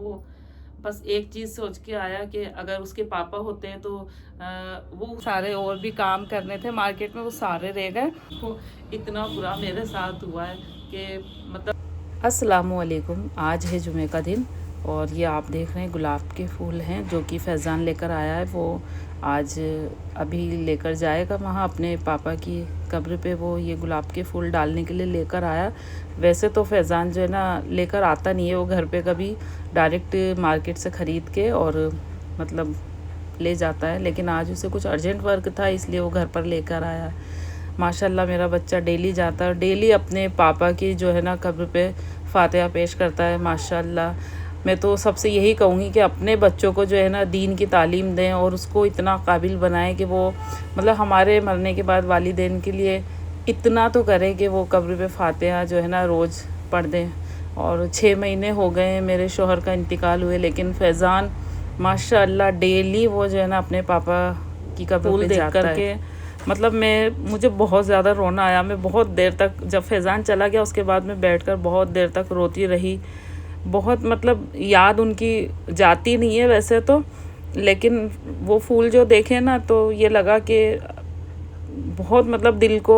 वो बस एक चीज़ सोच के आया कि अगर उसके पापा होते हैं तो वो सारे और भी काम करने थे मार्केट में, वो सारे रह गए। तो इतना बुरा मेरे साथ हुआ है कि मतलब। अस्सलामुअलैकुम। आज है जुमे का दिन और ये आप देख रहे हैं गुलाब के फूल हैं जो कि फैज़ान लेकर आया है। वो आज अभी लेकर जाएगा वहाँ अपने पापा की कब्र पे, वो ये गुलाब के फूल डालने के लिए लेकर आया। वैसे तो फैज़ान जो है ना लेकर आता नहीं है वो घर पे कभी, डायरेक्ट मार्केट से ख़रीद के और मतलब ले जाता है, लेकिन आज उसे कुछ अर्जेंट वर्क था इसलिए वो घर पर लेकर आया। माशाल्लाह मेरा बच्चा डेली जाता है, डेली अपने पापा की जो है ना कब्र पे फातिहा पेश करता है। माशाल्लाह मैं तो सबसे यही कहूँगी कि अपने बच्चों को जो है ना दीन की तालीम दें और उसको इतना काबिल बनाएं कि वो मतलब हमारे मरने के बाद वालिदैन के लिए इतना तो करें कि वो कब्र पे फातिहा जो है ना रोज़ पढ़ दें। और 6 महीने हो गए हैं मेरे शोहर का इंतकाल हुए, लेकिन फैज़ान माशाल्लाह डेली वो जो है ना अपने पापा की कब्र पे जाता है। मतलब मुझे बहुत ज़्यादा रोना आया। मैं बहुत देर तक, जब फैज़ान चला गया उसके बाद मैं बैठकर बहुत देर तक रोती रही। बहुत मतलब याद उनकी जाती नहीं है वैसे तो, लेकिन वो फूल जो देखे ना तो ये लगा कि बहुत मतलब दिल को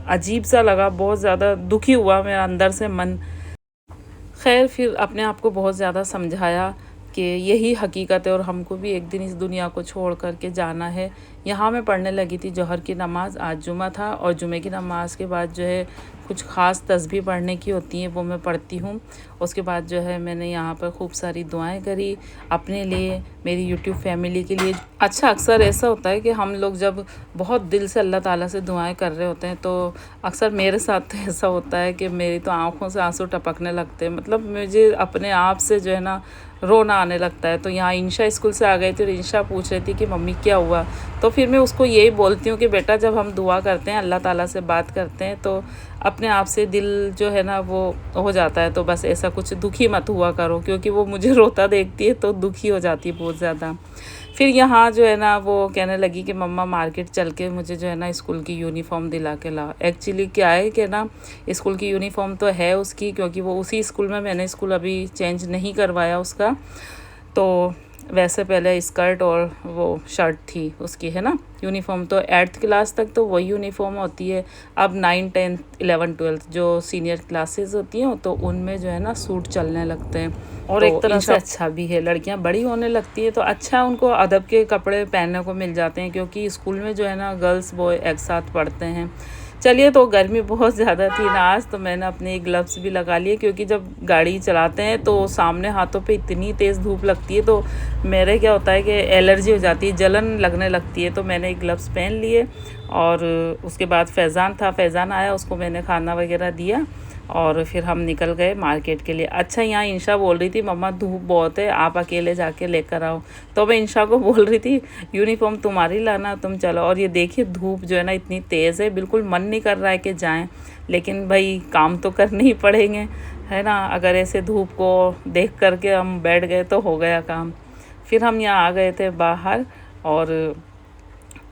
अजीब सा लगा, बहुत ज़्यादा दुखी हुआ मेरा अंदर से मन। खैर फिर अपने आप को बहुत ज़्यादा समझाया कि यही हकीकत है और हमको भी एक दिन इस दुनिया को छोड़ कर के जाना है। यहाँ मैं पढ़ने लगी थी जोहर की नमाज़, आज जुमा था और जुमे की नमाज़ के बाद जो है कुछ ख़ास तस्बीह पढ़ने की होती हैं वो मैं पढ़ती हूँ। उसके बाद जो है मैंने यहाँ पर खूब सारी दुआएं करी अपने लिए, मेरी यूट्यूब फैमिली के लिए। अच्छा अक्सर ऐसा होता है कि हम लोग जब बहुत दिल से अल्लाह ताला से दुआएं कर रहे होते हैं तो अक्सर मेरे साथ तो ऐसा होता है कि मेरी तो आँखों से आंसू टपकने लगते हैं। मतलब मुझे अपने आप से जो है ना रोना आने लगता है। तो यहाँ इंशा स्कूल से आ गई थी और इंशा पूछ रही थी कि मम्मी क्या हुआ, तो फिर मैं उसको यही बोलती हूँ कि बेटा जब हम दुआ करते हैं अल्लाह ताला से बात करते हैं तो अपने आप से दिल जो है ना वो हो जाता है। तो बस ऐसा कुछ दुखी मत हुआ करो, क्योंकि वो मुझे रोता देखती है तो दुखी हो जाती है बहुत ज़्यादा। फिर यहाँ जो है ना वो कहने लगी कि मम्मा मार्केट चल के मुझे जो है ना स्कूल की यूनिफ़ॉर्म दिला के लाओ। एक्चुअली क्या है कि ना स्कूल की यूनिफ़ॉर्म तो है उसकी, क्योंकि वो उसी स्कूल में, मैंने स्कूल अभी चेंज नहीं करवाया उसका। तो वैसे पहले स्कर्ट और वो शर्ट थी उसकी, है ना यूनिफ़ॉर्म, तो 8th क्लास तक तो वही यूनिफ़ॉर्म होती है। अब 9, 10, 11, 12 जो सीनियर क्लासेस होती हैं तो उनमें जो है ना सूट चलने लगते हैं और तो एक तरह से अच्छा भी है। लड़कियां बड़ी होने लगती है तो अच्छा उनको अदब के कपड़े पहनने को मिल जाते हैं, क्योंकि स्कूल में जो है ना गर्ल्स बॉय एक साथ पढ़ते हैं। चलिए, तो गर्मी बहुत ज़्यादा थी ना आज, तो मैंने अपने ग्लव्स भी लगा लिए, क्योंकि जब गाड़ी चलाते हैं तो सामने हाथों पे इतनी तेज़ धूप लगती है तो मेरे क्या होता है कि एलर्जी हो जाती है, जलन लगने लगती है। तो मैंने ग्लव्स पहन लिए और उसके बाद फैज़ान आया, उसको मैंने खाना वगैरह दिया और फिर हम निकल गए मार्केट के लिए। अच्छा, यहाँ इंशा बोल रही थी मम्मा धूप बहुत है, आप अकेले जाके लेकर आओ। तो मैं इंशा को बोल रही थी यूनिफ़ॉर्म तुम्हारी लाना, तुम चलो। और ये देखिए धूप जो है ना इतनी तेज़ है, बिल्कुल मन नहीं कर रहा है कि जाएं, लेकिन भाई काम तो करने ही पड़ेंगे, है ना। अगर ऐसे धूप को देख करके हम बैठ गए तो हो गया काम। फिर हम यहाँ आ गए थे बाहर और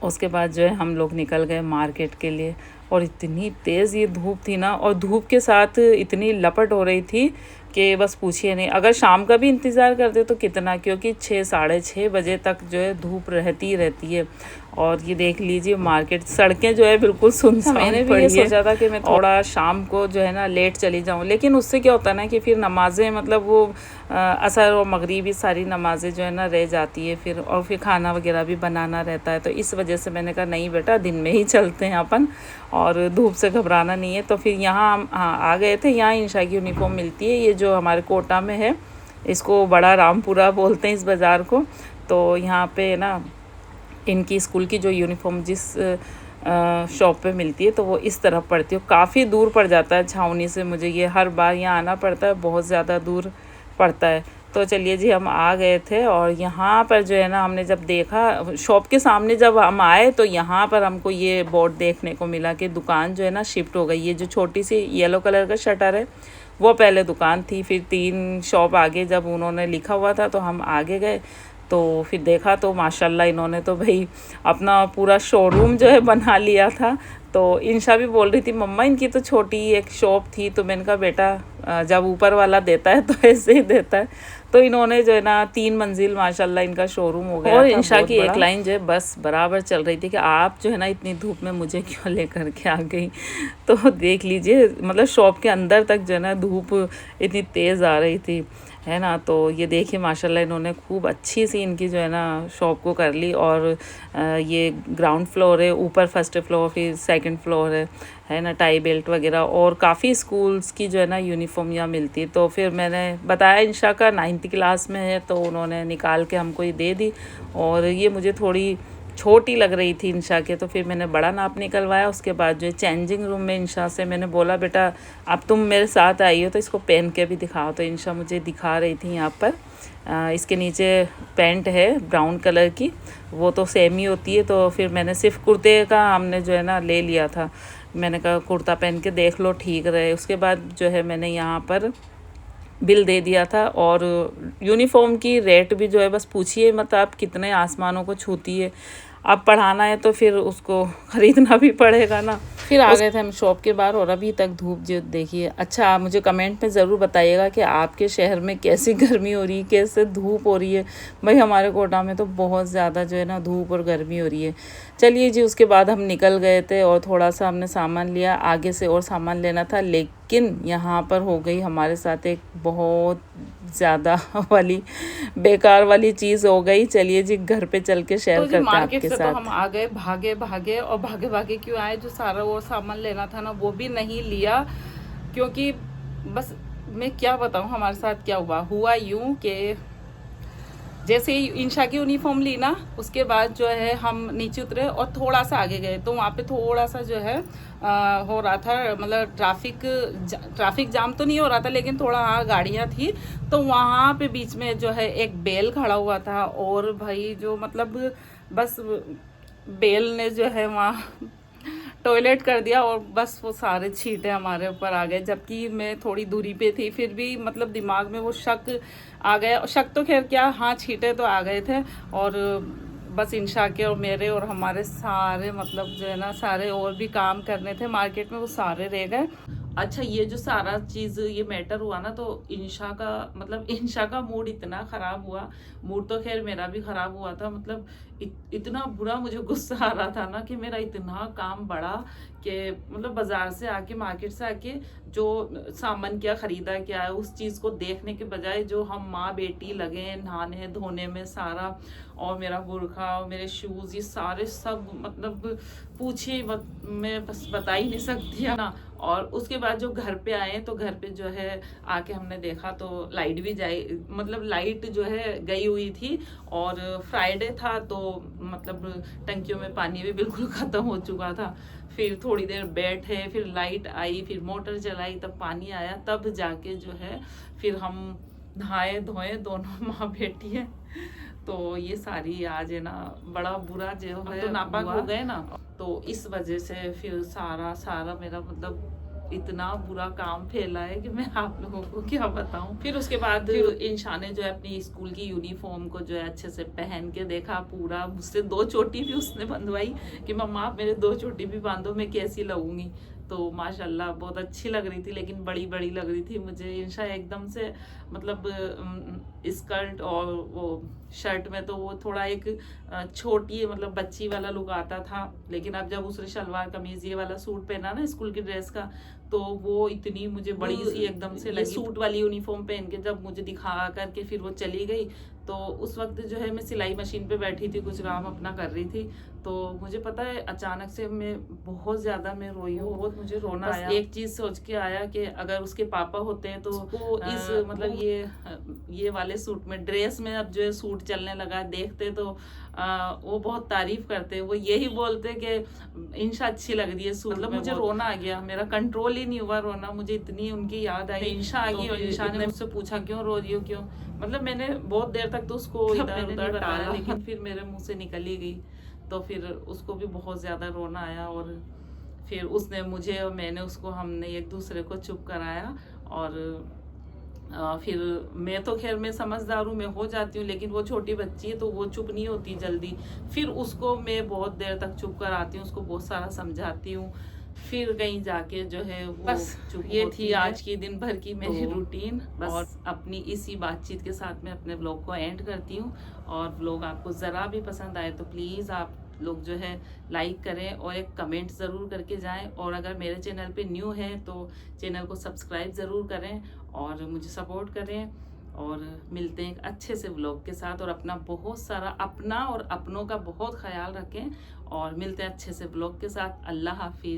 उसके बाद जो है हम लोग निकल गए मार्केट के लिए। और इतनी तेज़ ये धूप थी ना, और धूप के साथ इतनी लपट हो रही थी कि बस पूछिए नहीं। अगर शाम का भी इंतज़ार करते तो कितना, क्योंकि 6, 6:30 बजे तक जो है धूप रहती है। और ये देख लीजिए मार्केट, सड़कें जो है बिल्कुल सुनसान पड़ी है। मैंने भी ये सोचा था कि मैं थोड़ा शाम को जो है ना लेट चली जाऊँ, लेकिन उससे क्या होता है ना कि फिर नमाज़ें मतलब वो असर और मगरिबी सारी नमाज़ें जो है ना रह जाती है फिर, और फिर खाना वगैरह भी बनाना रहता है। तो इस वजह से मैंने कहा नहीं बेटा दिन में ही चलते हैं अपन, और धूप से घबराना नहीं है। तो फिर यहाँ हम आ गए थे। यहाँ इंशा की यूनिफ़ॉर्म मिलती है, ये जो हमारे कोटा में है, इसको बड़ा रामपुरा बोलते हैं इस बाज़ार को। तो यहाँ पे ना इनकी स्कूल की जो यूनिफ़ॉर्म जिस शॉप पे मिलती है तो वो इस तरफ पड़ती है, काफ़ी दूर पड़ जाता है छावनी से, मुझे ये हर बार यहाँ आना पड़ता है, बहुत ज़्यादा दूर पड़ता है। तो चलिए जी हम आ गए थे और यहाँ पर जो है ना हमने जब देखा शॉप के सामने, जब हम आए तो यहाँ पर हमको ये बोर्ड देखने को मिला कि दुकान जो है ना शिफ्ट हो गई। ये जो छोटी सी येलो कलर का शटर है वो पहले दुकान थी, फिर 3 शॉप आगे जब उन्होंने लिखा हुआ था तो हम आगे गए तो फिर देखा तो माशाल्लाह इन्होंने तो भाई अपना पूरा शोरूम जो है बना लिया था। तो इंशा भी बोल रही थी मम्मा इनकी तो छोटी एक शॉप थी। तो मैंने कहा बेटा जब ऊपर वाला देता है तो ऐसे ही देता है। तो इन्होंने जो है ना 3 मंजिल माशाल्लाह इनका शोरूम हो गया। और इंशा की एक लाइन जो है बस बराबर चल रही थी कि आप जो है ना इतनी धूप में मुझे क्यों लेकर के आ गई। तो देख लीजिए मतलब शॉप के अंदर तक जो है ना धूप इतनी तेज़ आ रही थी, है ना। तो ये देखिए माशाल्लाह इन्होंने खूब अच्छी सी इनकी जो है ना शॉप को कर ली। और ये ग्राउंड फ्लोर है, ऊपर फर्स्ट फ्लोर, फिर सेकंड फ्लोर है ना। टाई बेल्ट वगैरह और काफ़ी स्कूल्स की जो है ना यूनिफॉर्म यहाँ मिलती है। तो फिर मैंने बताया इंशा का 9th क्लास में है, तो उन्होंने निकाल के हमको ये दे दी। और ये मुझे थोड़ी छोटी लग रही थी इंशा के, तो फिर मैंने बड़ा नाप निकलवाया। उसके बाद जो है चेंजिंग रूम में इंशा से मैंने बोला बेटा अब तुम मेरे साथ आई हो तो इसको पहन के भी दिखाओ। तो इंशा मुझे दिखा रही थी यहाँ पर इसके नीचे पैंट है ब्राउन कलर की, वो तो सेम ही होती है। तो फिर मैंने सिर्फ कुर्ते का हमने जो है ना ले लिया था। मैंने कहा कुर्ता पहन के देख लो ठीक रहे। उसके बाद जो है मैंने यहाँ पर बिल दे दिया था। और यूनिफॉर्म की रेट भी जो है बस पूछिए मत आप, कितने आसमानों को छूती है। अब पढ़ाना है तो फिर उसको ख़रीदना भी पड़ेगा ना। फिर आ गए थे हम शॉप के बाहर और अभी तक धूप जो देखिए। अच्छा आप मुझे कमेंट में ज़रूर बताइएगा कि आपके शहर में कैसी गर्मी हो रही है, कैसे धूप हो रही है। भाई हमारे कोटा में तो बहुत ज़्यादा जो है ना धूप और गर्मी हो रही है। चलिए जी, उसके बाद हम निकल गए थे और थोड़ा सा हमने सामान लिया, आगे से और सामान लेना था। लेकिन यहाँ पर हो गई हमारे साथ एक बहुत ज़्यादा वाली बेकार वाली चीज़ हो गई। चलिए जी घर पे चल के शेयर करते हैं आपके साथ। तो हम आ गए भागे भागे, और भागे भागे क्यों आए, जो सारा वो सामान लेना था ना वो भी नहीं लिया। क्योंकि बस मैं क्या बताऊँ हमारे साथ क्या हुआ यूँ कि जैसे ही इंशा की यूनिफॉर्म ली ना, उसके बाद जो है हम नीचे उतरे और थोड़ा सा आगे गए तो वहाँ पे थोड़ा सा जो है हो रहा था, मतलब ट्रैफिक जाम तो नहीं हो रहा था लेकिन थोड़ा हाँ गाड़ियाँ थी। तो वहाँ पे बीच में जो है एक बेल खड़ा हुआ था, और भाई जो मतलब बस बेल ने जो है वहाँ टॉयलेट कर दिया और बस वो सारे छींटे हमारे ऊपर आ गए। जबकि मैं थोड़ी दूरी पे थी, फिर भी मतलब दिमाग में वो शक आ गया। शक तो खैर क्या, हाँ छींटे तो आ गए थे। और बस इंशा के और मेरे और हमारे सारे मतलब जो है ना सारे और भी काम करने थे मार्केट में, वो सारे रह गए। अच्छा ये जो सारा चीज़ ये मैटर हुआ ना, तो इंशा का मतलब इंशा का मूड इतना ख़राब हुआ। मूड तो खैर मेरा भी ख़राब हुआ था। मतलब इतना बुरा मुझे गुस्सा आ रहा था ना कि मेरा इतना काम बढ़ा कि मतलब बाज़ार से आके मार्केट से आके जो सामान क्या ख़रीदा क्या है उस चीज़ को देखने के बजाय जो हम माँ बेटी लगे नहाने धोने में सारा, और मेरा बुरखा और मेरे शूज़ ये सारे सब मतलब पूछिए मत, मैं बस बता ही नहीं सकती है ना। और उसके बाद जो घर पे आए तो घर पे जो है आके हमने देखा तो लाइट भी मतलब लाइट जो है गई हुई थी। और फ्राइडे था तो मतलब टंकियों में पानी भी बिल्कुल ख़त्म हो चुका था। फिर थोड़ी देर बैठे, फिर लाइट आई, फिर मोटर चलाई, तब पानी आया, तब जाके जो है फिर हम नहाए धोए दोनों माँ बेटी है। तो ये सारी आज है ना बड़ा बुरा जो है तो नापाक हो गए ना, तो इस वजह से फिर सारा मेरा मतलब इतना बुरा काम फैला है कि मैं आप लोगों को क्या बताऊं। फिर उसके बाद इंशा ने जो है अपनी स्कूल की यूनिफॉर्म को जो है अच्छे से पहन के देखा पूरा। मुझसे 2 चोटी भी उसने बंधवाई कि मम्मा आप मेरे 2 चोटी भी बांधो, मैं कैसी लगूंगी। तो माशाल्लाह बहुत अच्छी लग रही थी, लेकिन बड़ी बड़ी लग रही थी मुझे। इंशा एकदम से मतलब स्कर्ट और वो शर्ट में तो वो थोड़ा एक छोटी मतलब बच्ची वाला लुक आता था। लेकिन अब जब उसने शलवार कमीज ये वाला सूट पहना ना स्कूल की ड्रेस का, तो वो इतनी मुझे बड़ी सी एकदम से लगी। सूट वाली यूनिफॉर्म पहन के जब मुझे दिखा करके फिर वो चली गई, तो उस वक्त जो है मैं सिलाई मशीन पे बैठी थी, कुछ काम अपना कर रही थी। तो मुझे पता है अचानक से मैं बहुत ज़्यादा मैं रोई हूँ, बहुत मुझे रोना आया। एक चीज़ सोच के आया कि अगर उसके पापा होते हैं तो वो इस मतलब ये वाले सूट में ड्रेस में अब जो है सूट चलने लगा, देखते तो वो बहुत तारीफ करते, वो यही बोलते कि इंशा अच्छी लग रही है सूट। मतलब मुझे रोना आ गया, मेरा कंट्रोल ही नहीं हुआ रोना। मुझे इतनी उनकी याद आई, इंशा आ गई। और इंशा ने मुझसे पूछा क्यों रो रही हो क्यों। मतलब मैंने बहुत देर तक तो उसको इधर उधर टाला, लेकिन फिर मेरे मुंह से निकल ही गई। तो फिर उसको भी बहुत ज़्यादा रोना आया, और फिर उसने मुझे और मैंने उसको हमने एक दूसरे को चुप कराया। और फिर मैं तो खैर मैं समझदार हूँ, मैं हो जाती हूँ, लेकिन वो छोटी बच्ची है तो वो चुप नहीं होती जल्दी। फिर उसको मैं बहुत देर तक चुप कराती हूँ, उसको बहुत सारा समझाती हूँ। फिर कहीं जाके जो है वो बस चुप ये होती थी है। आज की दिन भर की मेरी तो रूटीन। बस और अपनी इसी बातचीत के साथ मैं अपने व्लॉग को एंड करती हूँ। और व्लॉग आपको ज़रा भी पसंद आए तो प्लीज़ आप लोग जो है लाइक करें और एक कमेंट ज़रूर करके जाएं। और अगर मेरे चैनल पे न्यू हैं तो चैनल को सब्सक्राइब ज़रूर करें और मुझे सपोर्ट करें। और मिलते हैं एक अच्छे से व्लॉग के साथ। और अपना बहुत सारा, अपना और अपनों का बहुत ख्याल रखें। और मिलते हैं अच्छे से व्लॉग के साथ। अल्लाह हाफिज़।